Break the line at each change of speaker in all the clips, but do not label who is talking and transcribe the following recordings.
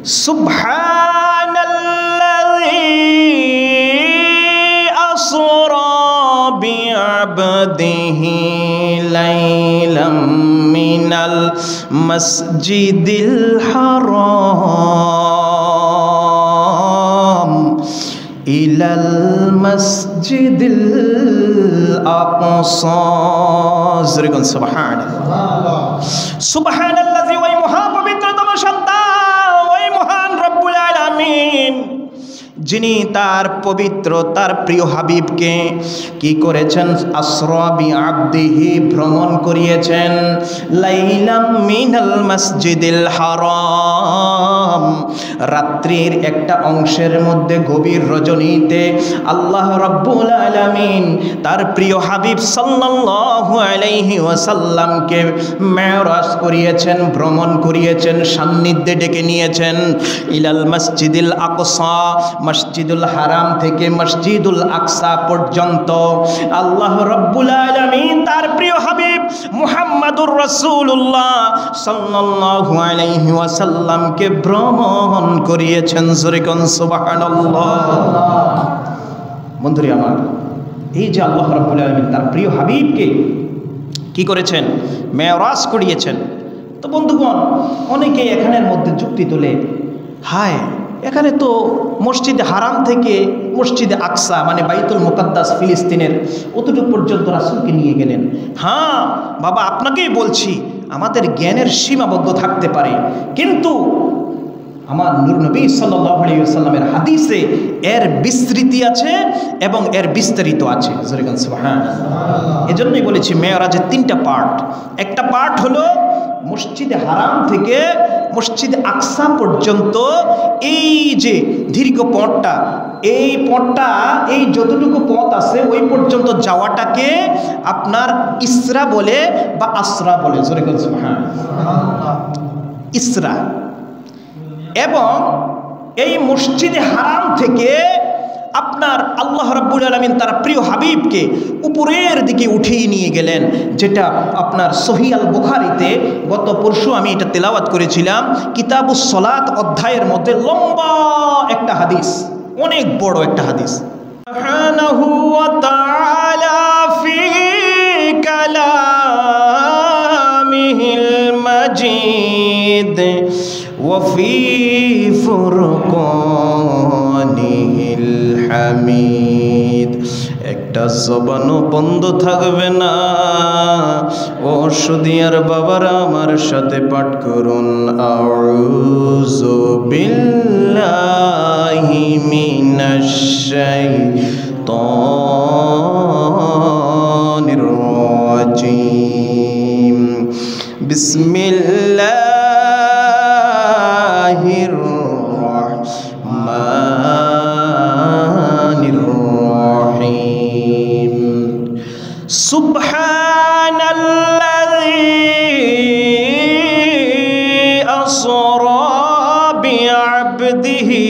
সুবহানাল্লাযী আসরা বিআবদিহি লাইলাম মিনাল মসজিদিল হারাম ইলাল মসজিদিল আকসা। সুবহানাল্লাহ, সুবহানাল্লাযী, ওই মহাপবিত্রতম সত্তা, ওই মহান রব্বুল আলামিন যিনি তার পবিত্র তার প্রিয় হাবিবকে কি করেছেন? আসরা বিআবদিহি, ভ্রমণ করিয়েছেন। লাইলাম মিনাল মসজিদিল হারাম, রাত্রির একটা অংশের মধ্যে, গভীর রজনীতে আল্লাহ রাব্বুল আলামিন তার প্রিয় হাবিব সাল্লাল্লাহু আলাইহি ওয়াসাল্লামকে মেরাজ করিয়েছেন, ভ্রমণ করিয়েছেন, সান্নিধ্যে ডেকে নিয়েছেন। ইলাল মসজিদিল আকসা, মসজিদুল হারাম থেকে মসজিদুল আকসা পর্যন্ত আল্লাহ রাব্বুল আলামিন তার প্রিয় হাবিব মুহাম্মাদুর রাসূলুল্লাহ সাল্লাল্লাহু আলাইহি ওয়াসাল্লামকে ভ্রমণ করিয়েছেন। জোরে কোন সুবহানাল্লাহ। বন্ধুরা আমার, এই যে আল্লাহ রাব্বুল আলামিন তার প্রিয় হাবিবকে কি করেছেন? মেরাজ করিয়েছেন। তো বন্ধুগণ, অনেকেই এখানের মধ্যে যুক্তি তোলে, হায় এখানে তো মসজিদে হারাম থেকে মসজিদে আকসা মানে বাইতুল মুকাদ্দাস ফিলিস্তিনের অতটুকু পর্যন্ত রাসূলকে নিয়ে গেলেন। হ্যাঁ বাবা, আপনাকেই বলছি, আমাদের জ্ঞানের সীমাবদ্ধ থাকতে পারে, কিন্তু আমার নূর নবী সাল্লাল্লাহু আলাইহি ওয়াসাল্লামের হাদিসে এর বিস্তৃতি আছে এবং এর বিস্তারিত আছে। সুবহানাল্লাহ। এজন্যই বলেছি মেরাজের তিনটা পার্ট। একটা পার্ট হলো মসজিদে হারাম থেকে মসজিদে আকসা পর্যন্ত এই যে দীর্ঘ পথটা, এই পথটা, এই যতটুকু পথ আছে ওই পর্যন্ত যাওয়াটাকে আপনার ইসরা বলে বা আসরা বলে। জোরে বলুন সুবহানাল্লাহ। ইসরা। এবং এই মসজিদে হারাম থেকে আপনার আল্লাহ রাব্বুল আলামিন তার প্রিয় হাবিবকে উপরের দিকে উঠিয়ে নিয়ে গেলেন, যেটা আপনার সহিহ আল বুখারীতে গত পরশু আমি এটা তেলাওয়াত করেছিলাম, কিতাবুস সালাত অধ্যায়ের মধ্যে লম্বা একটা হাদিস, অনেক বড় একটা হাদিস। সুবহানাহু ওয়া তাআলা ফি কালামিহিল মাজিদ ওয়া ফি ফুরকানিহিল হামিদ। একটা জবানও বন্ধ থাকবে না। ও সুদিয়ার বাবারা, আমার সাথে পাঠ করুন, আউযু বিল্লাহি মিনাশ শাইতানির রাজিম। বিসমিল্লাহির রাহমানির রাহিম। সুবহানাল্লাযী আসরা বিআবদিহি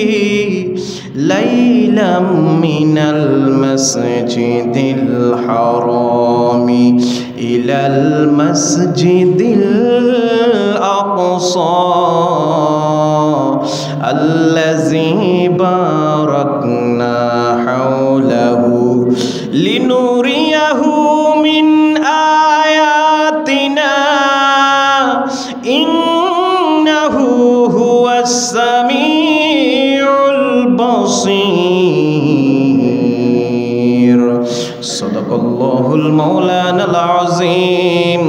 লাইলাম মিনাল মসজিদিল হারামি ইলাল মসজিদিল আকসা আল্লাযী বারাকনা হাওলাহু লিনুরিয়াহু মিন আয়াতিনা ইন্নাহু হুয়াস সামিউল বাসীর। সাদাকাল্লাহুল মাওলানাল আযীম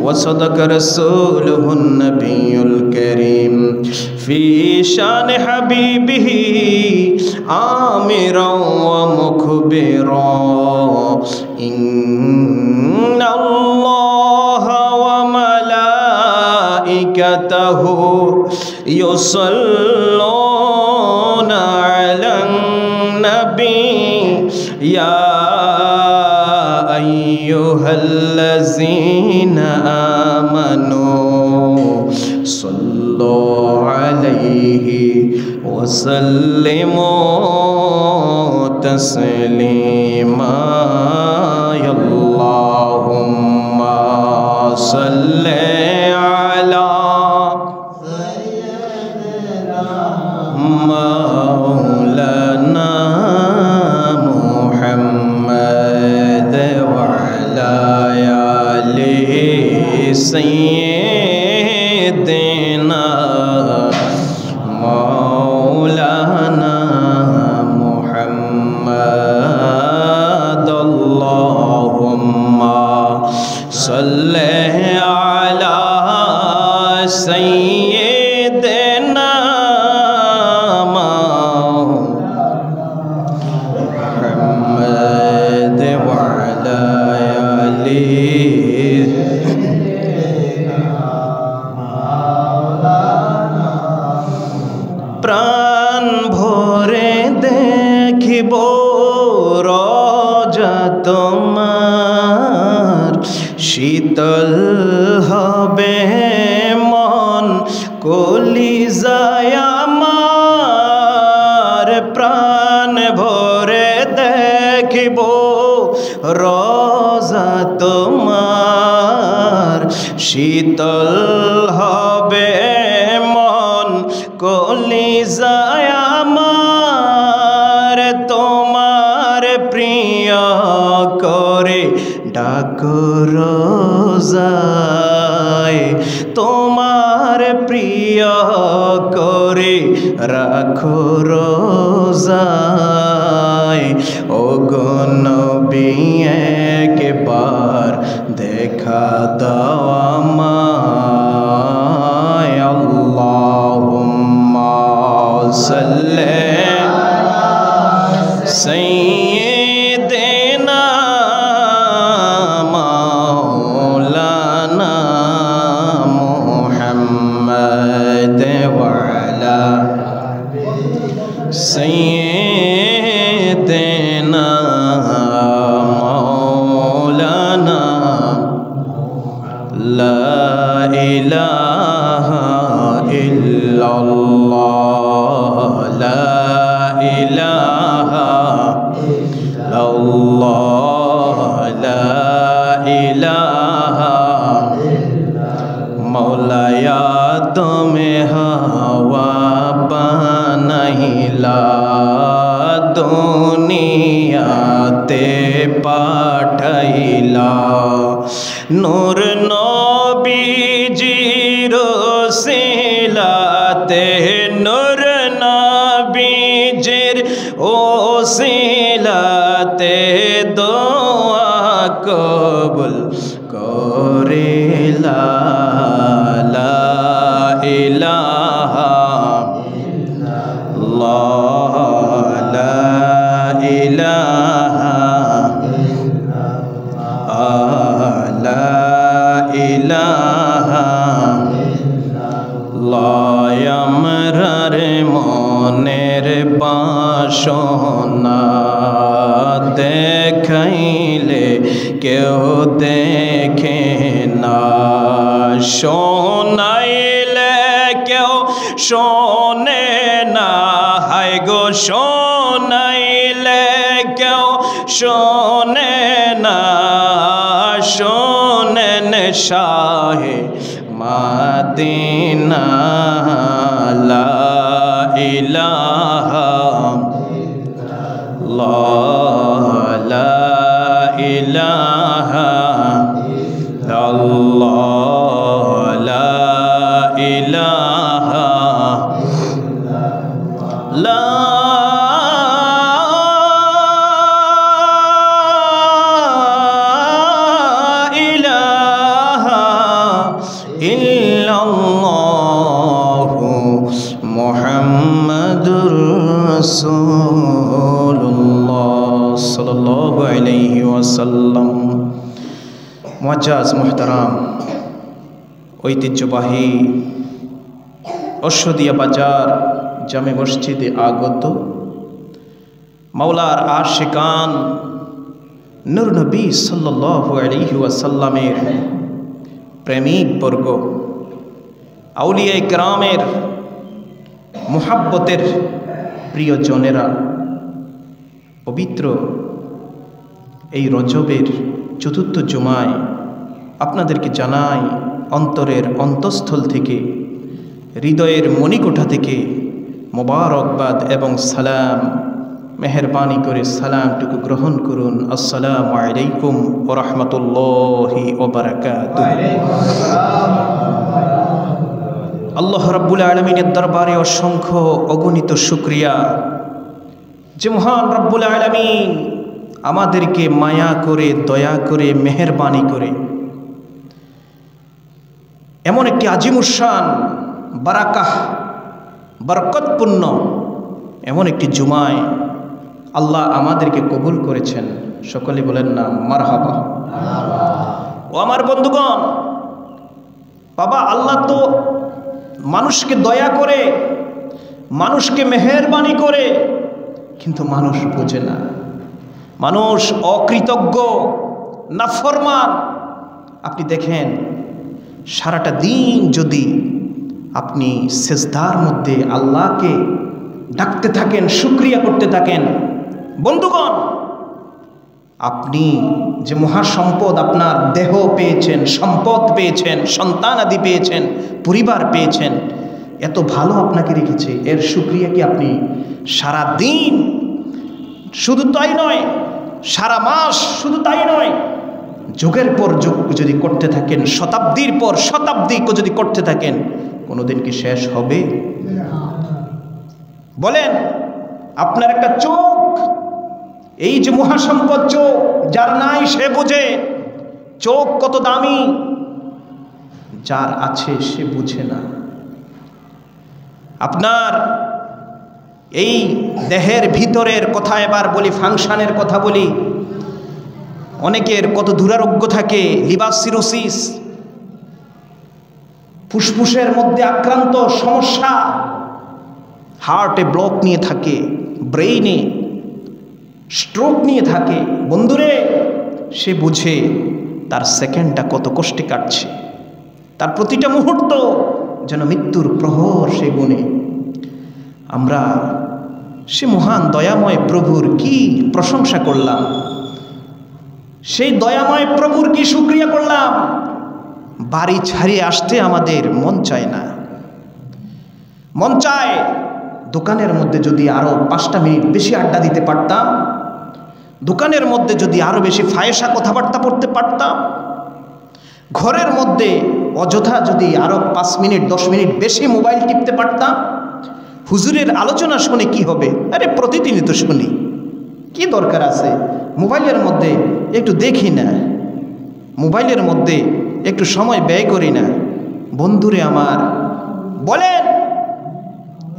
ওয়া সাদাকা রাসূলুহুন নবিয়্যুল কারীম ফি শান হাবিবিহি আমিরা ওয়া মুখবিরা। ইন্নাল্লাহা ওয়া মালাইকাতাহু ইউসাল্লুনা আলান নবী ইয়া আইয়ুহাল্লাযীনা আমানু সাল্লু আলাইহি ওয়া সাল্লিমু তাসলিমা। আল্লাহুম্মা সাল্লি আলা مولانا محمد وعلى آله سيدنا مولانا محمد اللهم صل على سيدنا محمد وعلى آله প্রাণ ভরে দেখিব রোজা তোমার, শীতল হবে মন কলিজায় আমার। প্রাণ ভরে দেখিব রোজা তোমার, শীতল হবে মন কলিজায় আমার। তোমার প্রিয় করে ডাকো রোজায়, তোমার প্রিয় করে রাখো রোজায়। ও গো নবী একবার দেখা দাও আমায়। আল্লাহুম্মা সাল্লি সাইয়্যিদিনা মাওলানা মুহাম্মদ ওয়ালা সাইয়্যিদিনা মাওলানা। লা ইলাহা ইল্লাল্লাহ, লা ইলাহা ইল্লাল্লাহ, লা ইলাহা মৌলায়া তুমি হাওয়া বানাইলা, দুনিয়াতে পাঠাইলা। নূর নবীজির ওসিলাতে, নূর নবীজির ওসিলাতে দোয়া কবুল করিলা। লা ইলাহা ইল্লাল্লাহ, লা ইলাহা লা ইলাহা ইল্লাল্লাহ। আমরার মনের বাসনা দেখাইলে কেউ দেখে না, শোনাইলে কেউ শোনে না। হায় গো শোনাইলে কেউ শোনে না, শোনেন শাহে মাদিনা। লা ইলাহা ইল্লাল্লাহ, লা ইলাহা ইল্লাল্লাহ, লা ইলাহা লা ইলাহা ইল্লাল্লাহ মুহাম্মাদুর রাসূলুল্লাহ সাল্লাল্লাহু আলাইহি ওয়াসাল্লাম। মুআজ্জাজ মুহতারাম, ঐতিহ্যবাহী অশ্বদিয়া বাজার জামে মসজিদে আগত মাওলার আশিকান নূর নবী সাল্লাল্লাহু আলাইহি ওয়াসাল্লামের প্রেমিক বর্গ, আউলিয়া ইকরামের মুহাব্বতের প্রিয়জনেরা, পবিত্র এই রজবের চতুর্থ জুমায় আপনাদেরকে জানাই অন্তরের অন্তঃস্থল থেকে, হৃদয়ের মণিকোঠা থেকে মোবারকবাদ এবং সালাম, মেহরবানি করে সালামটুকু গ্রহণ করুন। আসসালামু আলাইকুম ওয়া রাহমাতুল্লাহি ওয়া বারাকাতুহু। আল্লাহ রাব্বুল আলামিনের দরবারে অসংখ্য অগণিত শুকরিয়া যে মহান রাব্বুল আলামিন আমাদেরকে মায়া করে, দয়া করে, মেহেরবানি করে এমন একটি আজিমুশান বারাকাহ বরকতপূর্ণ এমন একটি জুমায় আল্লাহ আমাদেরকে কবুল করেছেন। সকলে বলেন না মারহাবা। ও আমার বন্ধুগণ, বাবা আল্লাহ তো মানুষকে দয়া করে, মানুষকে মেহেরবানি করে, কিন্তু মানুষ বোঝে না, মানুষ অকৃতজ্ঞ, নাফরমান। আপনি দেখেন সারাটা দিন যদি আপনি সেজদার মধ্যে আল্লাহকে ডাকতে থাকেন, শুকরিয়া করতে থাকেন, বন্ধুগণ আপনি যে মহাসম্পদ আপনার দেহ পেয়েছেন, সম্পদ পেয়েছেন, সন্তান আদি পেয়েছেন, পরিবার পেয়েছেন, এত ভালো আপনাকে রেখেছে, এর শুকরিয়া কি আপনি সারা দিন, শুধু তাই নয় সারা মাস, শুধু তাই নয় যুগের পর যুগ যদি করতে থাকেন, শতাব্দীর পর শতাব্দী যদি করতে থাকেন, কোনোদিন কি শেষ হবে? বলেন, আপনার একটা চোখ, এই যে মহাসম্পদ চোখ, যার নাই সে বোঝে চোখ কত দামি, যার আছে সে বুঝে না। আপনার এই দেহের ভিতরের কথা এবার বলি, ফাংশনের কথা বলি। অনেকের কত দুরারোগ্য থাকে, লিভার সিরোসিস, ফুসফুসের মধ্যে আক্রান্ত সমস্যা, হার্টে ব্লক নিয়ে থাকে, ব্রেইনে স্ট্রোক নিয়ে থাকে। বন্ধুরে, সে বুঝে তার সেকেন্ডটা কত কষ্টে কাটছে, তার প্রতিটা মুহূর্ত যেন মৃত্যুর প্রহর সে গুনে। আমরা সে মহান দয়াময় প্রভুর কি প্রশংসা করলাম, সেই দয়াময় প্রভুর কি শুকরিয়া করলাম। বাড়ি ছাড়িয়ে আসতে আমাদের মন চায় না, মন চায় দোকানের মধ্যে যদি আরো 5টা মিনিট বেশি আড্ডা দিতে পারতাম, দোকানের মধ্যে যদি আরো বেশি ফায়সা কথাবার্তা পড়তে পারতাম, ঘরের মধ্যে অযথা যদি আরো 5 মিনিট 10 মিনিট বেশি মোবাইল টিপতে পারতাম। হুজুরের আলোচনা শুনে কি হবে? আরে প্রতিদিনই তো শুনি, কি দরকার আছে মোবাইলের মধ্যে একটু দেখি না, মোবাইলের মধ্যে একটু সময় ব্যয় করি না। বন্ধুরে আমার, বলেন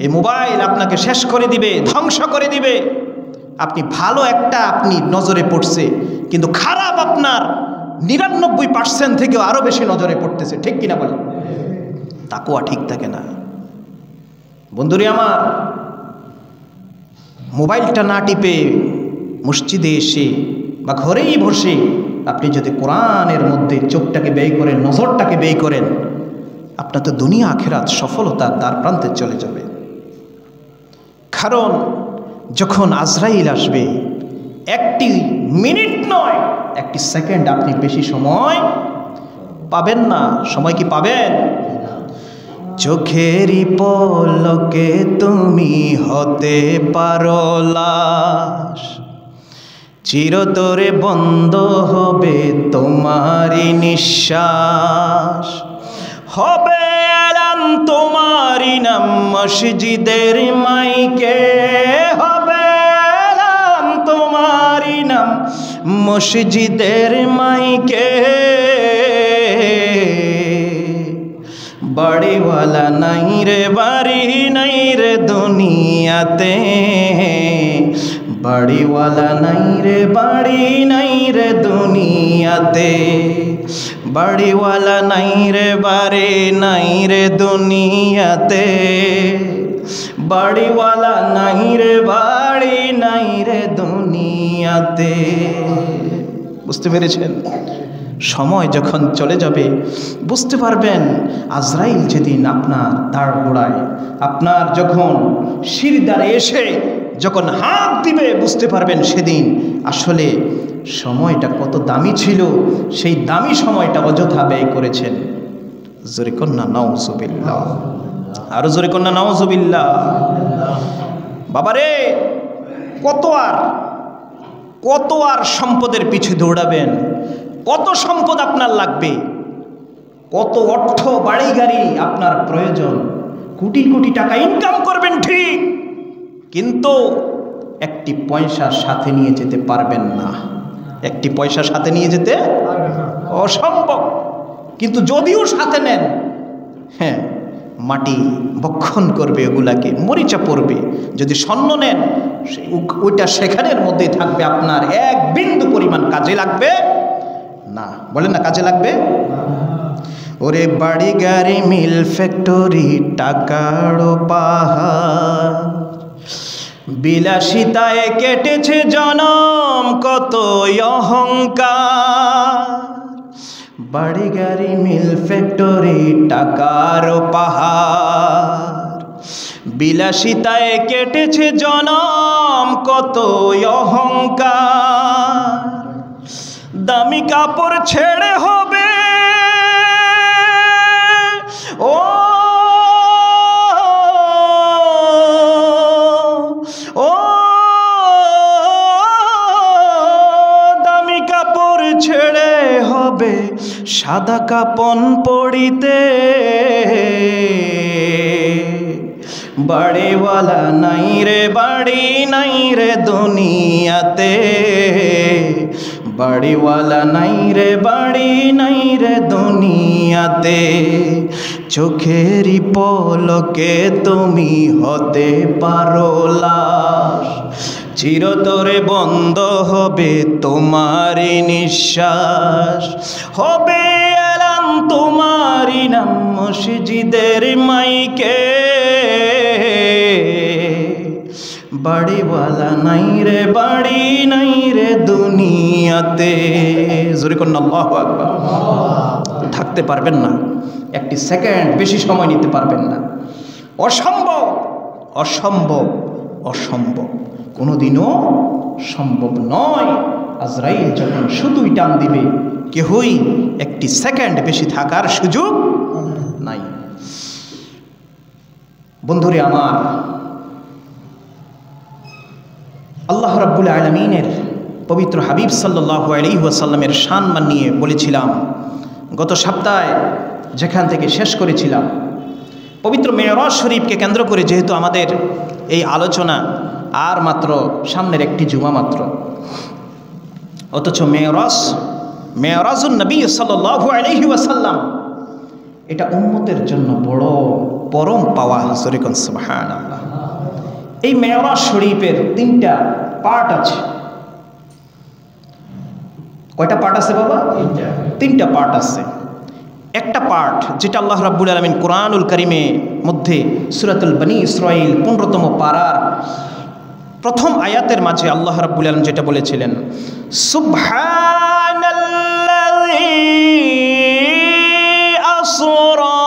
এই মোবাইল আপনাকে শেষ করে দিবে, ধ্বংস করে দিবে। আপনি ভালো একটা আপনি নজরে পড়ছে, কিন্তু খারাপ আপনার 99% থেকেও আরো বেশি নজরে পড়তেছে, ঠিক কিনা বলেন? তাকওয়া ঠিক থাকে না। বন্ধুরে আমার, মোবাইলটা না টিপে মসজিদে এসে বা ঘরেই বসে আপনি যদি কোরআনের মধ্যে চোখটাকে ব্যয় করেন, নজরটাকে ব্যয় করেন, আপনার তো দুনিয়া আখিরাত সফলতা তার প্রান্তে চলে যাবে। কারণ যখন আজরাইল আসবে, একটি মিনিট নয়, একটি সেকেন্ড আপনি বেশি সময় পাবেন না। সময় কি পাবেন? চোখেরই পলকে তুমি হতে পারো লাশ, চিরতরে বন্ধ হবে তোমারই নিঃশ্বাস, হবে এলান তোমারই নাম মসজিদের মাইকে, হবে এলান তোমারই নাম মসজিদের মাইকে। বাড়িওয়ালা নাই রে বাড়ি নাই রে দুনিয়াতে, বাড়িওয়ালা নাই রে বাড়ি নাই রে দুনিয়াতে, বাড়িওয়ালা নাই রে বাড়ি নাই রে দুনিয়াতে, বাড়িওয়ালা নাই রে বাড়ি নাই রে দুনিয়াতে। বুঝতে পেরেছেন? সময় যখন চলে যাবে বুঝতে পারবেন। আজরাইল যেদিন আপনার দাঁড় গোড়ায়, আপনার যখন শিরদাঁড়ে এসে যখন হাত দিবে, বুঝতে পারবেন সেদিন আসলে সময়টা কত দামি ছিল, সেই দামি সময়টা অযথা ব্যয় করেছেন। জোরে কন্যা নাউজুবিল্লাহ, আরো জোরে কন্যা নাউজুবিল্লাহ। বাবারে কত আর সম্পদের পিছু দৌড়াবেন, কত সম্পদ আপনার লাগবে, কত অর্থ বাড়ি গাড়ি আপনার প্রয়োজন, কোটি কোটি টাকা ইনকাম করবেন ঠিক, কিন্তু একটি পয়সা সাথে নিয়ে যেতে পারবেন না, একটি পয়সা সাথে নিয়ে যেতে অসম্ভব। কিন্তু যদিও সাথে নেন, হ্যাঁ, মাটি ভক্ষণ করবে, ওগুলাকে মরিচা পড়বে। যদি স্বর্ণ নেন, ওইটা সেখানের মধ্যেই থাকবে, আপনার এক বিন্দু পরিমাণ কাজে লাগবে না। বলেন না, কাজে লাগবে? ওরে বাড়ি গাড়ি মিল ফ্যাক্টরি টাকার পাহাড়, বিলাসিতায় কেটেছে জনম কত অহংকার। বাড়ি গাড়ি মিল ফ্যাক্টরি টাকার পাহাড়, বিলাসিতায় কেটেছে জনম কত অহংকার। দামি কাপড় ছেড়ে হবে ও ও দামি কাপড় ছেড়ে হবে সাদা কাপন পড়িতে। বাড়িওয়ালা নাই রে বাড়ি নাই রে দুনিয়াতে, বাড়িওয়ালা নাই রে বাড়ি নাই রে দুনিয়াতে। চোখেরই পলকে তুমি হতে পারো লাশ, চিরতরে বন্ধ হবে তোমারই নিঃশ্বাস। হবে এলাম তোমারই নাম মসজিদের মাইকে, বাড়িওয়ালা নাই রে বাড়ি নাই রে দুনিয়াতে। জোরে করুন আল্লাহু আকবার। থাকতে পারবেন না, একটি সেকেন্ড বেশি সময় নিতে পারবেন না। অসম্ভব অসম্ভব অসম্ভব, কোনোদিনও সম্ভব নয়। আজরাইল যখন শুধুই টান দিবে, কেহই একটি সেকেন্ড বেশি থাকার সুযোগ নাই। বন্ধুরে আমার, আল্লাহ রাব্বুল আলামিনের পবিত্র হাবিব সাল্লাল্লাহু আলাইহি ওয়াসাল্লামের শান নিয়ে বলেছিলাম গত সপ্তাহে, যেখান থেকে শেষ করেছিলাম পবিত্র মেরাজ শরীফকে কেন্দ্র করে। যেহেতু আমাদের এই আলোচনা আর মাত্র সামনের একটি জুমা মাত্র, অথচ মেরাজুন নবী সাল্লাল্লাহু আলাইহি ওয়াসাল্লাম এটা উম্মতের জন্য বড় পরম পাওয়া। সরিকন সুবহানাল্লাহ। এই মেরাজ শরীফের 3টা পার্ট আছে। কয়টা পার্ট আছে বাবা? 3টা পার্ট আছে। একটা পার্ট যেটা আল্লাহ রাব্বুল আলামিন কোরআনুল কারীমে মধ্যে সূরাতুল বনী ইসরাঈল 15তম পারার প্রথম আয়াতের মাঝে আল্লাহ রাব্বুল আলামিন যেটা বলেছিলেন, সুবহানাল্লাযী আসরা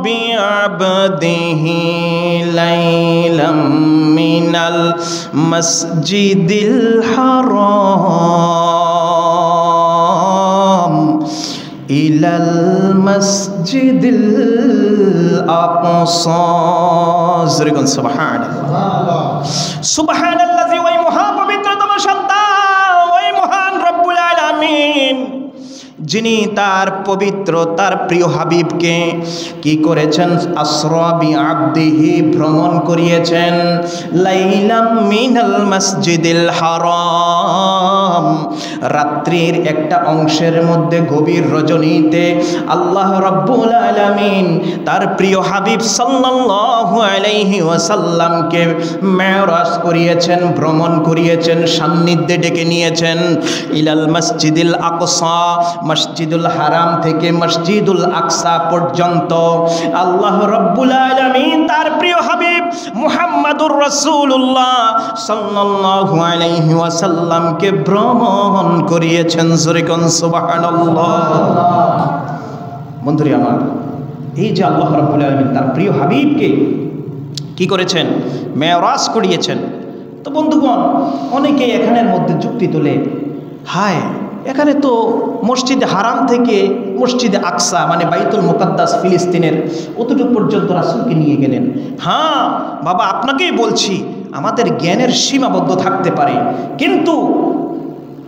বিআবদিহি লাইলাম মিনাল মসজিদিল হারাম ইলাল মসজিদিল আকসা। সুবহানাল্লাহ। সুবহানাল্লাযী, ওই মহাপবিত্রতম সত্তা, ওই মহান রব্বুল আলামিন যিনি তার পবিত্র তার প্রিয় হাবিবকে কি করেছেন? আসরা বিআবদিহি, ভ্রমণ করিয়েছেন। লাইলাম মিনাল মসজিদিল হারাম, রাত্রির একটা অংশের মধ্যে গভীর রজনীতে আল্লাহ রাব্বুল আলামিন তার প্রিয় হাবিব সাল্লাল্লাহু আলাইহি ওয়াসাল্লামকে মেরাজ করিয়েছেন, ভ্রমণ করিয়েছেন, সান্নিধ্যে ডেকে নিয়েছেন। ইলাল মসজিদিল আকসা, মসজিদুল হারাম থেকে মসজিদুল আকসা পর্যন্ত আল্লাহ রাব্বুল আলামিন তার প্রিয় হাবিব মুহাম্মাদুর রাসূলুল্লাহ সাল্লাল্লাহু আলাইহি ওয়াসাল্লামকে ভ্রমণ করিয়েছেন। জোরে কোন সুবহানাল্লাহ। বন্ধুরে আমার, এই যে আল্লাহ রাব্বুল আলামিন তার প্রিয় হাবিবকে কি করেছেন? মেরাজ করিয়েছেন। তো বন্ধুগণ, অনেকেই এখানের মধ্যে যুক্তি তোলে, হায় এখানে তো মসজিদে হারাম থেকে মসজিদে আকসা মানে বাইতুল মুকাদ্দাস ফিলিস্তিনের অতটুকু পর্যন্ত রাসূলকে নিয়ে গেলেন। হ্যাঁ বাবা, আপনাকেই বলছি, আমাদের জ্ঞানের সীমাবদ্ধ থাকতে পারে, কিন্তু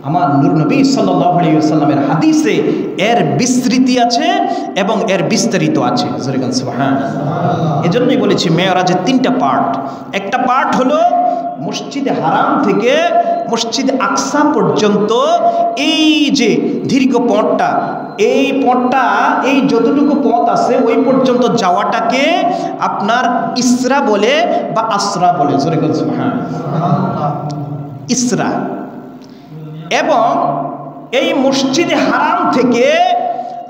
আমার নূর নবী সাল্লাল্লাহু আলাইহি ওয়াসাল্লামের হাদিসে এর বিস্তৃতি আছে এবং এর বিস্তারিত আছে। সুবহানাল্লাহ। এজন্যই বলেছি মেরাজের 3টা পার্ট। একটা পার্ট হলো মসজিদে হারাম থেকে মসজিদে আকসা পর্যন্ত এই যে দীর্ঘ পথটা, এই পথটা, এই যতটুকু পথ আছে ওই পর্যন্ত যাওয়াটাকে আপনার ইসরা বলে বা আসরা বলে। সুবহানাল্লাহ। ইসরা। এবং এই মসজিদে হারাম থেকে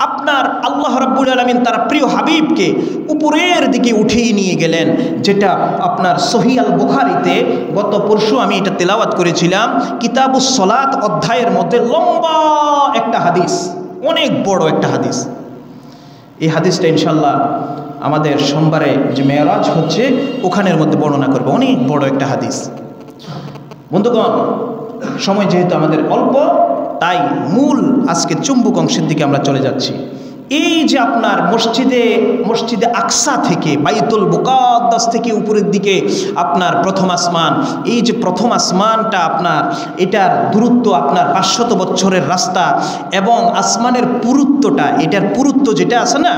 আপনার আল্লাহ রাব্বুল আলামিন তার প্রিয় হাবিবকে উপরের দিকে উঠিয়ে নিয়ে গেলেন, যেটা আপনার সহিহ আল বুখারীতে গত পরশু আমি এটা তেলাওয়াত করেছিলাম। কিতাবুস সালাত অধ্যায়ের মধ্যে লম্বা একটা হাদিস, অনেক বড় একটা হাদিস। এই হাদিসটা ইনশাল্লাহ আমাদের সোমবারে যে মেরাজ হচ্ছে ওখানের মধ্যে বর্ণনা করবে, অনেক বড় একটা হাদিস। বন্ধুগণ, সময় যেহেতু আমাদের অল্প, তাই মূল আজকে চুম্বক অংশের দিকে আমরা চলে যাচ্ছি। এই যে আপনার মসজিদে আকসা থেকে বাইতুল মুকাদ্দাস থেকে উপরের দিকে আপনার প্রথম আসমান, এই যে প্রথম আসমানটা আপনার, এটার দূরত্ব আপনার 500 বছরের রাস্তা, এবং আসমানের পুরুত্বটা, এটার পুরুত্ব যেটা আছে না,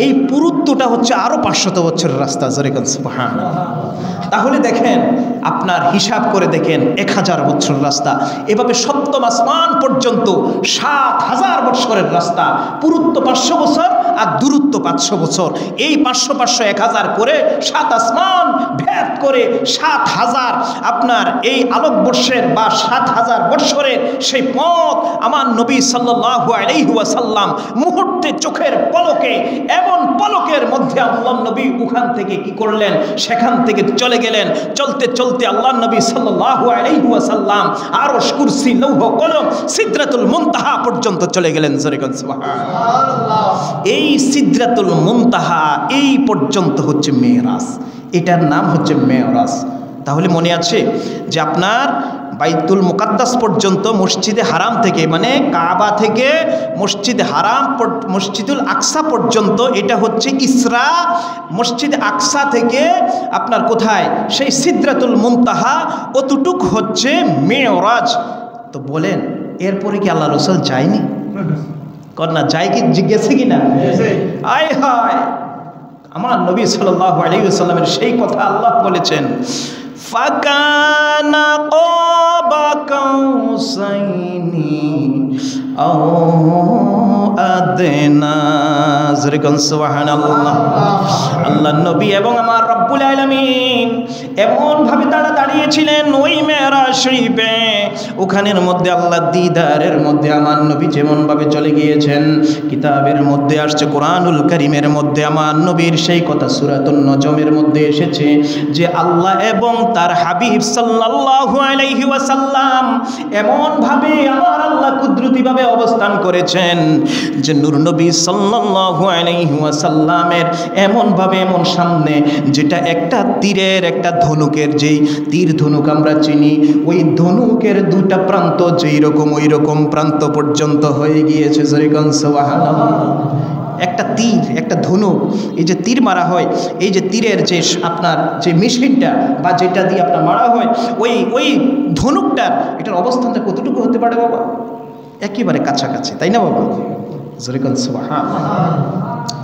এই পুরুত্বটা হচ্ছে আরও 500 বছরের রাস্তা। সুবহানাল্লাহ। তাহলে দেখেন, আপনার হিসাব করে দেখেন 1000 বছর রাস্তা। এভাবে সপ্তম আসমান পর্যন্ত 7000 বছরের রাস্তা। পুরুত্ব 500 বছর আর দূরত্ব 500 বছর। এই 500 500 1000 করে 7 আসমান ভেদ করে 7000 আপনার এই আলোকবর্ষের বা 7000 বৎসরের সেই পথ আমার নবী সাল্লাল্লাহু আলাইহি ওয়াসাল্লাম মুহূর্তে চোখের পলকে, এমন পলকের মধ্যে আল্লাহ নবী ওখান থেকে কি করলেন, সেখান থেকে চলে গেলেন। চলতে চলতে আল্লাহ নবী সাল্লাল্লাহু আলাইহি ওয়াসাল্লাম আরশ, কুরসি, লৌহ কলম, সিদরাতুল মুনতাহা পর্যন্ত চলে গেলেন। সুবহানাল্লাহ। এই সিদরাতুল মুনতাহা এই পর্যন্ত হচ্ছে মেরাজ, এটার নাম হচ্ছে মেরাজ। তাহলে মনে আছে যে আপনার বাইতুল মুকাদ্দাস পর্যন্ত মসজিদে হারাম থেকে, মানে কাবা থেকে মসজিদে হারাম মসজিদুল আকসা পর্যন্ত এটা হচ্ছে ইসরা। মসজিদে আকসা থেকে আপনার কোথায়, সেই সিদরাতুল মুনতাহা, অতটুক হচ্ছে মেরাজ। তো বলেন, এরপরে কি আল্লাহ রাসূল যায়নি? কন্যা যায় কি, জিজ্ঞেসে কি না? আয় হায়, আমার নবী সাল্লাল্লাহু আলাইহি ওয়াসাল্লামের সেই কথা আল্লাহ বলেছেন, ফাকানা ক্বাবা কাউসাইনি আও আদনা। সুবহানাল্লাহ। আল্লাহ নবী এবং আমার রব্বুল আলামিন এমন ভাবে তারা দাঁড়িয়েছিলেন ওই মেরাজ শরীফে, ওখানের মধ্যে আল্লাহ দিদারের মধ্যে আমার নবী যেমন ভাবে চলে গিয়েছেন। কিতাবের মধ্যে আসছে, কোরআনুল কারীমের মধ্যে আমার নবীর সেই কথা সূরাতুন নজমের মধ্যে এসেছে যে আল্লাহ এবং তার হাবিব সাল্লাল্লাহু আলাইহি ওয়াসাল্লাম এমন ভাবে আমার আল্লাহ কুদরতি ভাবে অবস্থান করেছেন যে নূর নবী সাল্লাল্লাহু আলাইহি ওয়াসাল্লামের এমন ভাবে, এমন সামনে, যেটা একটা তীরের, একটা ধনুকের, যেই তীর ধনুক আমরা চিনি, ওই ধনুকের দুটা প্রান্ত যেই রকম ওই রকম প্রান্ত পর্যন্ত হয়ে গিয়েছে। সুবহানাল্লাহ। একটা তীর, একটা ধনুক, এই যে তীর মারা হয়, এই যে তীরের যে আপনার যে মেশিনটা বা যেটা দিয়ে আপনার মারা হয়, ওই ধনুকটার এটার অবস্থানটা কতটুকু হতে পারে বাবা? একেবারে কাছাকাছি, তাই না বাবা? সুবহানাল্লাহ।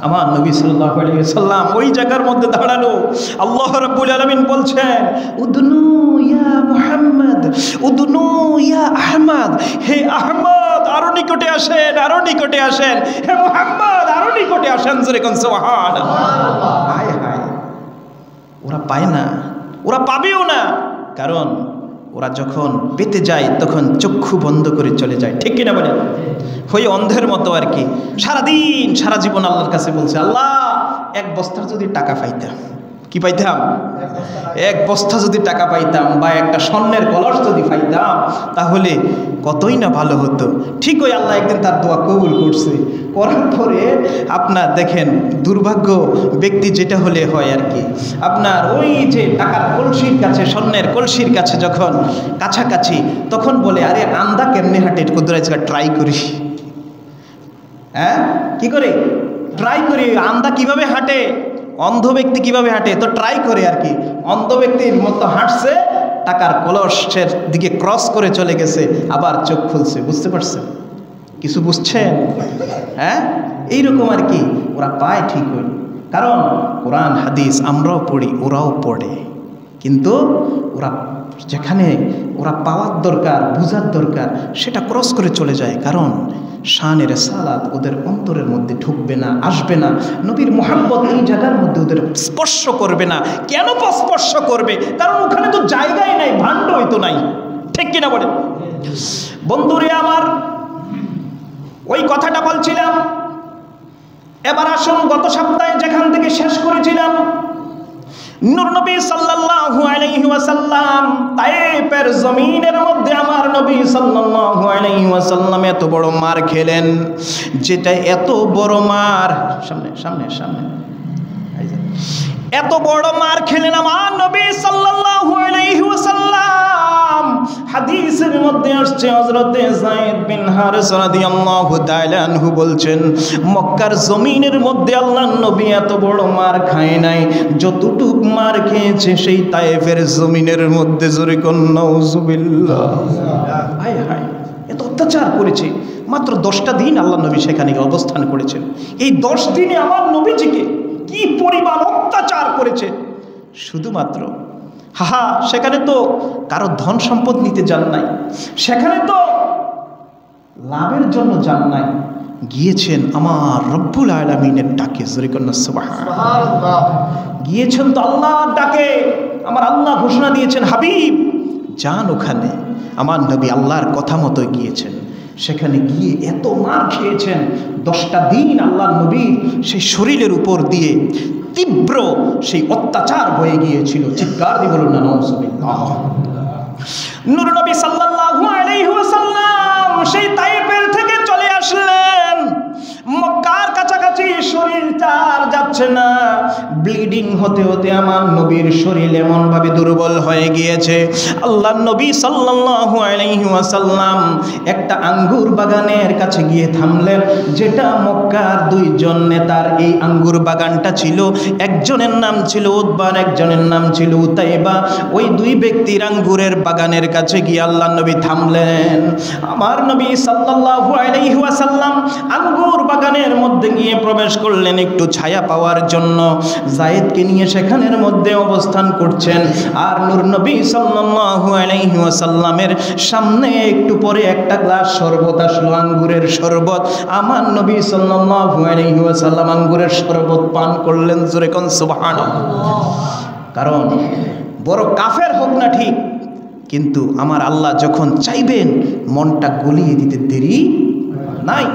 আমার নবী সাল্লাল্লাহু আলাইহি ওয়াসাল্লাম ওই জায়গার মধ্যে দাঁড়ানো। আল্লাহ রাব্বুল আলামিন বলছেন, উদনু ইয়া মুহাম্মদ, উদনু ইয়া আহমদ, হে আহমদ আরো নিকটে আসেন, আরো নিকটে আসেন, হে মুহাম্মদ আরো নিকটে আসেন। সুবহানাল্লাহ। হায় হায়, ওরা পায় না, ওরা পাবেও না, কারণ ওরা যখন পেতে যায় তখন চক্ষু বন্ধ করে চলে যায়, ঠিক কিনা বলেন? ওই অন্ধের মতো আর কি, সারাদিন সারা জীবন আল্লাহর কাছে বলছে, আল্লাহ এক বস্তার যদি টাকা পাইতাম, কি পাইতাম? এক বস্তা যদি টাকা পাইতাম বা একটা স্বর্ণের কলস যদি পাইতাম তাহলে কতই না ভালো হতো। ঠিক ওই আল্লাহ একদিন তার দোয়া কবুল করছে, করার পরে আপনার দেখেন দুর্ভাগ্য ব্যক্তি যেটা হলে হয় আর কি, আপনার ওই যে টাকার কলসির কাছে, স্বর্ণের কলসির কাছে যখন কাছাকাছি, তখন বলে, আরে আন্দা কেমনে হাঁটে, কুদরাইজকা ট্রাই করি। হ্যাঁ, কি করে ট্রাই করি, আন্দা কিভাবে হাঁটে, অন্ধ ব্যক্তি কিভাবে হাঁটে, তো ট্রাই করে আর কি। অন্ধ ব্যক্তির মতো হাঁটছে, টাকার কলসের দিকে ক্রস করে চলে গেছে, আবার চোখ খুলছে। বুঝতে পারছেন? কিছু বুঝছেন? হ্যাঁ, এইরকম আর কি ওরা পায় ঠিকই, কারণ কোরআন হাদিস আমরাও পড়ি, ওরাও পড়ে, কিন্তু ওরা যেখানে ওরা পাওয়ার দরকার, বুঝার দরকার, সেটা ক্রস করে চলে যায়। কারণ শানের সালাত ওদের অন্তরের মধ্যে ঢুকবে না, আসবে না। নবীর মোহাব্বত এই জায়গার মধ্যে ওদের স্পর্শ করবে না। কেন স্পর্শ করবে? কারণ ওখানে তো জায়গায় নাই, ভাণ্ডই তো নাই। ঠিক কিনা বলে? বন্ধুরে আমার, ওই কথাটা বলছিলাম। এবার আসুন, গত সপ্তাহে যেখান থেকে শেষ করেছিলাম, নূর নবী সাল্লাল্লাহু আলাইহি ওয়াসাল্লাম তায়েফের জমিনের মধ্যে আমার নবী সাল্লাল্লাহু আলাইহি ওয়াসাল্লাম এত বড় মার খেলেন, যেটা এত বড় মার, সামনে সামনে সামনে, এত বড় মার খেলেন আমার নবী সাল্লাল্লাহু আলাইহি ওয়াসাল্লাম। হাদিসের মধ্যে আসছে, হযরতে যায়েদ বিন হারিস রাদিয়াল্লাহু তাআলা আনহু বলছেন, মক্কার জমিনের মধ্যে আল্লাহর নবী এত বড় মার খায় নাই, যতটুক মার খেয়েছে সেই তায়েফের জমিনের মধ্যে। জোরে কোন নাউজুবিল্লাহ। হায় হায়, এত অত্যাচার করেছে। মাত্র 10টা দিন আল্লাহর নবী সেখানে অবস্থান করেছেন। এই 10 দিনে আমার নবীজিকে কি পরিমাণ অত্যাচার করেছে! শুধুমাত্র সেখানে তো কারো ধন সম্পদ নিতে যান নাই, সেখানে তো লাভের জন্য যান নাই, গিয়েছেন আমার রব্বুল আলামিনের ডাকে। জোরে কন্না সুবহানাল্লাহ। গিয়েছেন তো আল্লাহর ডাকে। আমার আল্লাহ ঘোষণা দিয়েছেন, হাবিব যান ওখানে। আমার নবী আল্লাহর কথা মতো গিয়েছেন। সেখানে গিয়ে এত মার খেয়েছেন, 10টা দিন আল্লাহর নবীর সেই শরীরের উপর দিয়ে তীব্র সেই অত্যাচার হয়ে গিয়েছিল। চিৎকার দিয়ে বলুন না নাউজুবিল্লাহ। নূর নবী সাল্লাল্লাহু আলাইহি ওয়াসাল্লাম সেই তায়েফের থেকে চলে আসলেন মক্কার কাছাকাছি। শরীরটা আর যাচ্ছে না, ব্লিডিং হতে হতে আমার নবীর শরীর এমনভাবে দুর্বল হয়ে গিয়েছে। আল্লাহর নবী সাল্লাল্লাহু আলাইহি ওয়াসাল্লাম একটা আঙ্গুর বাগানের কাছে গিয়ে থামলেন, যেটা মক্কার 2 জন নেতার এই আঙ্গুর বাগানটা ছিল। একজনের নাম ছিল উতবা, একজনের নাম ছিল উতাইবা। ওই 2 ব্যক্তির আঙ্গুরের বাগানের কাছে গিয়ে আল্লাহর নবী থামলেন। আমার নবী সাল্লাল্লাহু আলাইহি ওয়াসাল্লাম আঙ্গুর বাগানের মধ্যে গিয়ে প্রবেশ করলেন একটু ছায়া পাওয়ার জন্য। যায়েদকে নিয়ে সেখানের মধ্যে অবস্থান করছেন। আর নূর নবী সাল্লাল্লাহু আলাইহি ওয়াসাল্লামের সামনে একটু পরে একটা গ্লাস শরবত আসলো, আঙ্গুরের শরবত। আমার নবী সাল্লাল্লাহু আলাইহি ওয়াসাল্লাম আঙ্গুরের শরবত পান করলেন। জোরে কোন সুবহানাল্লাহ। কারণ বড় কাফের হোক না ঠিক, কিন্তু আমার আল্লাহ যখন চাইবেন মনটা গলিয়ে দিতে দেরি নাই।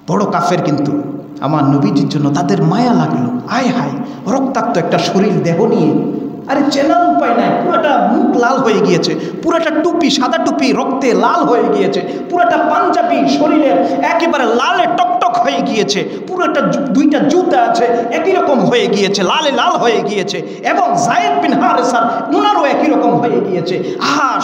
বড় কাফের, কিন্তু আমার নবীজির জন্য তাদের মায়া লাগলো। আয় হায়, রক্তাক্ত একটা শরীর দেহ নিয়ে, আরে চেনার উপায় নাই। পুরোটা মুখ লাল হয়ে গিয়েছে, পুরোটা টুপি, সাদা টুপি রক্তে লাল হয়ে গিয়েছে, পুরোটা পাঞ্জাবি শরীরের একেবারে লালে টকটক হয়ে গিয়েছে, পুরোটা 2টা জুতা আছে একই রকম হয়ে গিয়েছে, লালে লাল হয়ে গিয়েছে। এবং যায়েদ বিন হারিসার ওনারও একই রকম হয়ে গিয়েছে।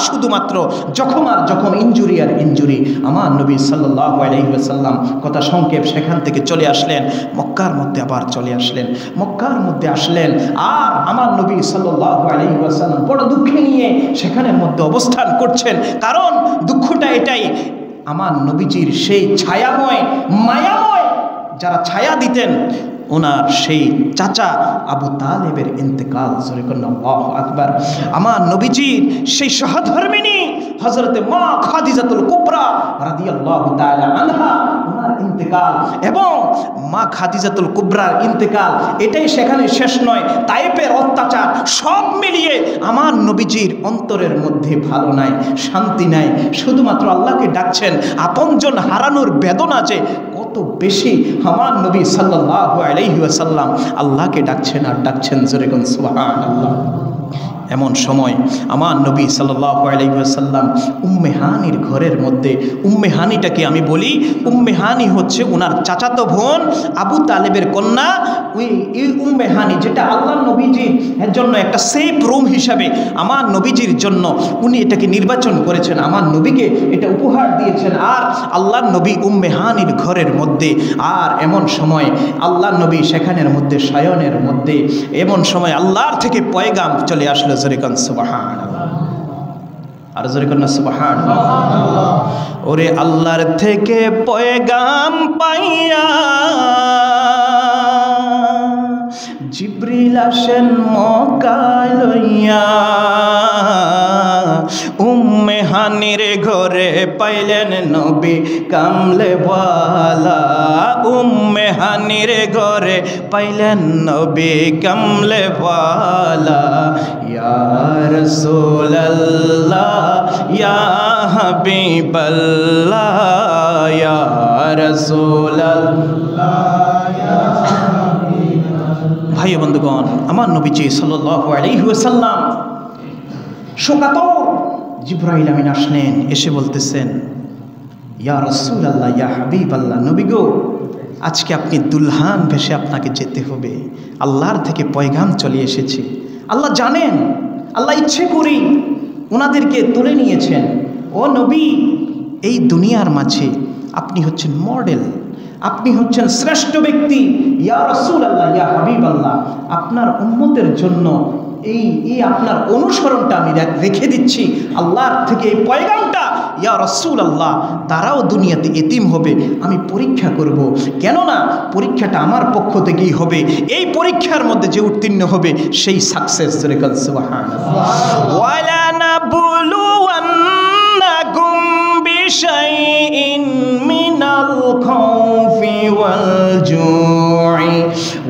শুধুমাত্র জখম আর জখম, ইনজুরি আর ইনজুরি। আমার নবী সাল্লাল্লাহু আলাইহি ওয়াসাল্লাম কথা সংক্ষেপ সেখান থেকে চলে আসলেন মক্কার মধ্যে, আবার চলে আসলেন মক্কার মধ্যে আসলেন। আর আমার নবী সাল্লাল্লাহু আলাইহি ওয়াসাল্লাম বড় দুঃখে নিয়ে সেখানের মধ্যে অবস্থান করছেন। কারণ দুঃখটা এটাই, আমার নবীজির সেই ছায়াময়, মায়াময় যারা ছায়া দিতেন, ওনার সেই চাচা আবু তালেবের ইন্তেকাল। আল্লাহু আকবার। আমার নবীজির সেই সহধর্মিনী হযরতে মা খাদিজাতুল কুবরা রাদিয়াল্লাহু তাআলা আনহা, ওনার ইন্তেকাল। এবং মা খাদিজাতুল কুবরার ইন্তেকাল এটাই সেখানে শেষ নয়, তায়েফের অত্যাচার সব মিলিয়ে আমার নবীজির অন্তরের মধ্যে ভালো নাই, শান্তি নাই। শুধুমাত্র আল্লাহকে ডাকছেন। আপনজন হারানোর বেদনা যে কত বেশি, আমার নবী সাল্লাল্লাহু আলাইহি ওয়াসাল্লাম আল্লাহকে ডাকছেন আর ডাকছেন। জোরে কোন সুবহানাল্লাহ। এমন সময় আমার নবী সাল্লাল্লাহু আলাইহি ওয়াসাল্লাম উম্মে হানির ঘরের মধ্যে, উম্মে হানিটাকে আমি বলি, উম্মে হানি হচ্ছে ওনার চাচাতো বোন আবু তালেবের কন্যা। ওই উম্মে হানি, যেটা আল্লাহ নবীজির জন্য একটা সেফ রুম হিসাবে আমার নবীজির জন্য উনি এটাকে নির্বাচন করেছেন, আমার নবীকে এটা উপহার দিয়েছেন। আর আল্লাহ নবী উম্মে হানির ঘরের মধ্যে, আর এমন সময় আল্লাহ নবী সেখানের মধ্যে শয়নের মধ্যে, এমন সময় আল্লাহর থেকে পয়গাম চলে আসলো। জরিকান সুবহানাল্লাহ, আর জরিকান সুবহানাল্লাহ। ওরে আল্লাহর থেকে পয়গাম পাইয়া জিবরিল আসেন মক্কায় লইয়া, উম্মে হানির ঘরে পাইলেন নবী কামলে ওয়ালা, উম্মে হানির ঘরে পাইলেন নবী কামলে ওয়ালা। ইয়া রাসূলুল্লাহ ইয়া হাবিবাল্লাহ, ইয়া রাসূলুল্লাহ ইয়া ভাই বন্ধুগণ, আমার নবীজি সাল্লাল্লাহু আলাইহি ওয়াসাল্লাম শোকাতুর। জিবরাইল আমিন আসলেন, এসে বলতেছেন, ইয়া রাসূলুল্লাহ ইয়া হাবিবাল্লাহ, নবী গো, আজকে আপনি দুলহান ভেসে আপনাকে যেতে হবে। আল্লাহর থেকে পয়গাম চলে এসেছে। আল্লাহ জানেন, আল্লাহ ইচ্ছে করেই ওনাদেরকে তুলে নিয়েছেন। ও নবী, এই দুনিয়ার মাঝে আপনি হচ্ছেন মডেল, আপনি হচ্ছেন শ্রেষ্ঠ ব্যক্তি। ইয়া রাসূলুল্লাহ ইয়া হাবিবাল্লাহ, আপনার উম্মতের জন্য এই আপনার অনুসরণটা আমি রেখে দিচ্ছি। আল্লাহর থেকে এই পয়গামটা, ইয়া রাসূলুল্লাহ, তারাও দুনিয়াতে এতিম হবে, আমি পরীক্ষা করব। কেননা পরীক্ষাটা আমার পক্ষ থেকেই হবে। এই পরীক্ষার মধ্যে যে উত্তীর্ণ হবে সেই সাকসেস। সুবহানাল্লাহ। ওয়ালা নাবলুওয়ান্নাকুম বিশাইইন মিনাল খাউফি ওয়াল জু'i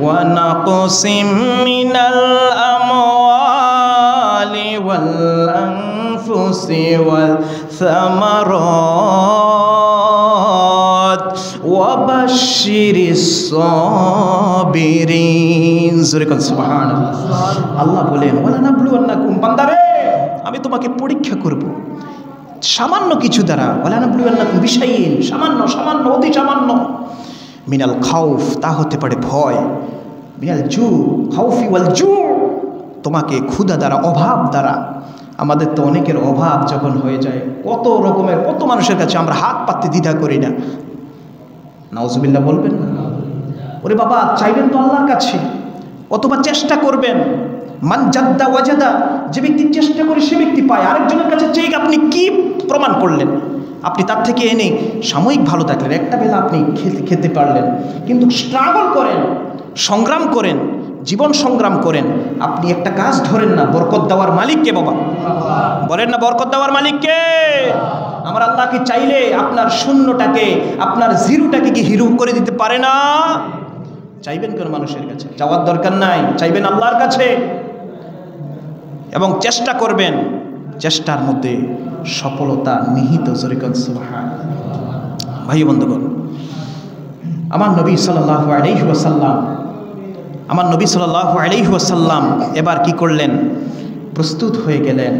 ওয়া নাকসিম মিনাল আমওয়ালি ওয়াল আনফুসি ওয়াল সামারাত ওয়া বাশশিরিস সাবিরিন। সুবহানাল্লাহ। আল্লাহ বলেন, ওয়ালা নাবলুওয়ান্নাকুম, বান্দারে আমি তোমাকে পরীক্ষা করব সামান্য কিছু দ্বারা। ওয়ালা নাবলুওয়ান্নাকুম বিশাইইন, সামান্য সামান্য অতি সামান্য, মিনাল খাউফ, তা হতে পারে ভয়, মিনাল জু খাউফি ওয়াল জু, তোমাকে ক্ষুধা দ্বারা, অভাব দ্বারা। আমাদের তো অনেকের অভাব যখন হয়ে যায়, কত রকমের, কত মানুষের কাছে আমরা হাত পাততে দ্বিধা করি না। নাউজুবিল্লাহ বলবেন না? ওরে বাবা, চাইবেন তো আল্লাহর কাছে, অথবা চেষ্টা করবেন। মান জাদ্দা ওয়াজাদা, যে ব্যক্তি চেষ্টা করে সে ব্যক্তি পায়। আরেকজনের কাছে চেয়ে আপনি কি প্রমাণ করলেন? আপনি তার থেকে এনে সাময়িক ভালো থাকলেন, একটা বেলা আপনি খেতে পারলেন, কিন্তু স্ট্রাগল করেন, সংগ্রাম করেন, জীবন সংগ্রাম করেন, আপনি একটা কাজ ধরেন না, বরকত দেওয়ার মালিককে বাবা বলেন না, বরকত দেওয়ার মালিককে। আমার আল্লাহকে চাইলে আপনার শূন্যটাকে, আপনার জিরোটাকে কি হিরো করে দিতে পারে না? চাইবেন কোন মানুষের কাছে? চাওয়ার দরকার নাই, চাইবেন আল্লাহর কাছে এবং চেষ্টা করবেন। চেষ্টার মধ্যে সফলতা নিহিত। সুবহানাল্লাহ। ভাই বন্ধুগণ, আমার নবী সাল্লাল্লাহু আলাইহি ওয়াসাল্লাম, আমার নবী সাল্লাল্লাহু আলাইহি ওয়াসাল্লাম এবার কি করলেন? প্রস্তুত হয়ে গেলেন।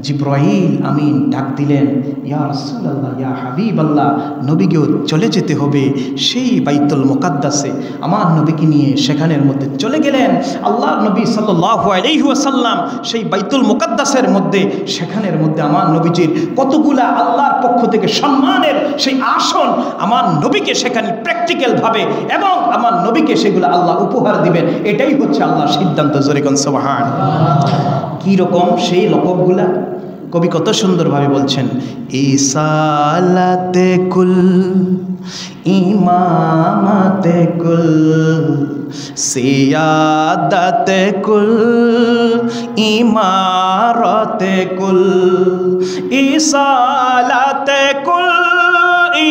জিবরাইল আমিন ডাক দিলেন, ইয়া রাসূলুল্লাহ ইয়া হাবিবাল্লাহ, নবীকেও চলে যেতে হবে সেই বাইতুল মুকাদ্দাসে। আমার নবীকে নিয়ে সেখানের মধ্যে চলে গেলেন। আল্লাহর নবী সাল্লাল্লাহু আলাইহি ওয়াসাল্লাম সেই বাইতুল মুকাদ্দাসের মধ্যে, সেখানের মধ্যে আমার নবীজির কতগুলা আল্লাহর পক্ষ থেকে সম্মানের সেই আসন, আমার নবীকে সেখানে প্র্যাকটিক্যালভাবে এবং আমার নবীকে সেগুলো আল্লাহ উপহার দিবেন। এটাই হচ্ছে আল্লাহর সিদ্ধান্ত। জোরে কোন সুবহানাল্লাহ। কি রকম সেই লকবগুলা? কবি কত সুন্দরভাবে বলছেন, ইসালাতে কুল, ইমামাতে কুল, সিয়াদাতে কুল, ইমারতে কুল, ইসালাতে কুল,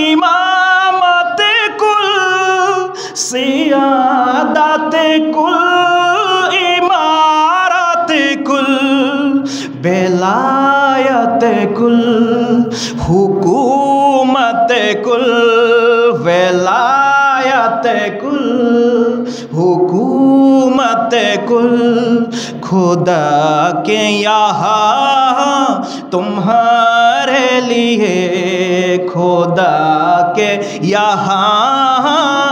ইমামাতে কুল, সিয়াদাতে কুল, বেলায়াতে কুল, হুকুমতে কুল, বেলায়াতে কুল, হুকুমতে কুল, खुदा के यहाँ तुम्हारे लिए, खुदा के यहाँ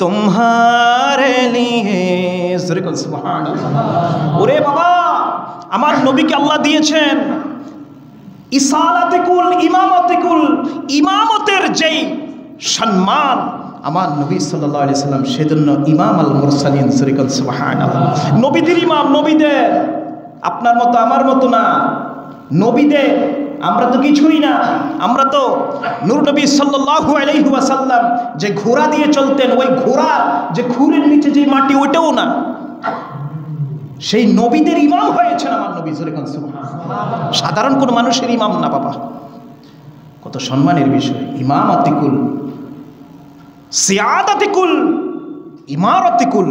तुम्हारे लिए। সুবহানাল্লাহ। ওরে বাবা, আমার নবীকে আল্লাহ দিয়েছেন ইসালাতে কুল, ইমামতে কুল, ইমামতের যেই সম্মান আমার নবী সাল্লাল্লাহু আলাইহি সাল্লাম, সেজন্য ইমাম আল মুরসালিন। সুবহানাল্লাহ। নবীদের ইমাম, নবীদের, আপনার মতো আমার মতো না, নবীদের। আমরা তো কিছুই না, আমরা তো নূর নবী সাল্লাল্লাহু আলাইহি ওয়াসাল্লাম যে ঘোড়া দিয়ে চলতেন, ওই ঘোড়া যে খুরের নিচে যে মাটি, ওটাও না। সেই নবীদের ইমাম হয়েছেন আমার নবী। সাধারণ কোন মানুষের ইমাম না বাবা। কত সম্মানের বিষয়। ইমামাতিকুল, সিয়াদাতিকুল, ইমারাতিকুল,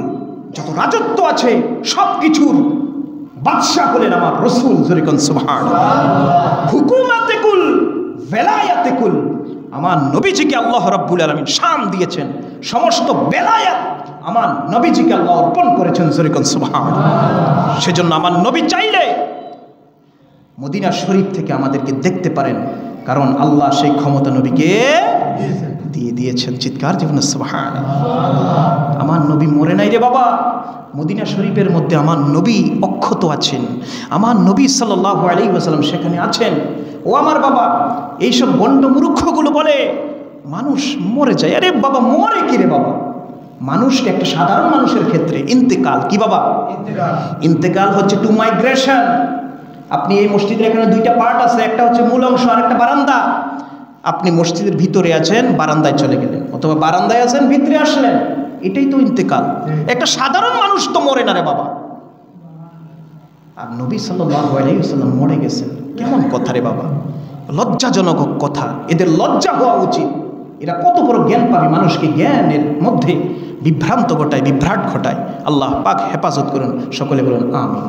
যত রাজত্ব আছে সব কিছুর বাদশা হলেন আমার রাসূল। সুবহানাল্লাহ। হুকুমাতিকুল, বেলায়াতিকুল, আমার নবীজিকে আল্লাহ রাব্বুল আলামিন শান দিয়েছেন। সমস্ত বেলায়াত আমার নবীজিকে আল্লাহ অর্পণ করেছেন। সুবহানাল্লাহ। সেজন্য আমার নবী চাইলে মদিনা শরীফ থেকে আমাদেরকে দেখতে পারেন, কারণ আল্লাহ সেই ক্ষমতা নবীকে দিয়ে দিয়েছেন। চিৎকার জীবন সুবহানাল্লাহ। আমার নবী মরে নাই রে বাবা। মদিনা শরীফের মধ্যে আমার নবী অক্ষত আছেন, আমার নবী সাল্লাল্লাহু আলাইহি ওয়াসাল্লাম সেখানে আছেন। ও আমার বাবা, এইসব বন্ড মূর্খগুলো বলে মানুষ মরে যায়। আরে বাবা, মরে কি রে বাবা? মানুষকে, একটা সাধারণ মানুষের ক্ষেত্রে ইন্তেকাল কি বাবা? ইন্তেকাল হচ্ছে টু মাইগ্রেশন। আপনি এই মসজিদের এখানে দুইটা পার্ট আছে, একটা হচ্ছে মূল অংশ আর একটা বারান্দা। আপনি মসজিদের ভিতরে আছেন, বারান্দায় চলে গেলেন, অথবা বারান্দায় আছেন, ভিতরে আসলেন, এটাই তো ইন্তেকাল। একটা সাধারণ মানুষ তো মরে না রে বাবা। আর নবী সাল্লাল্লাহু আলাইহি ওয়াসাল্লাম মরে গেছেন, কেমন কথা রে বাবা? লজ্জাজনক কথা। এদের লজ্জা হওয়া উচিত। এরা কত বড় জ্ঞান পাবে, মানুষকে জ্ঞানের মধ্যে বিভ্রান্ত ঘটায়, বিভ্রাট ঘটায়। আল্লাহ পাক হেফাজত করুন। সকলে বলুন আমিন।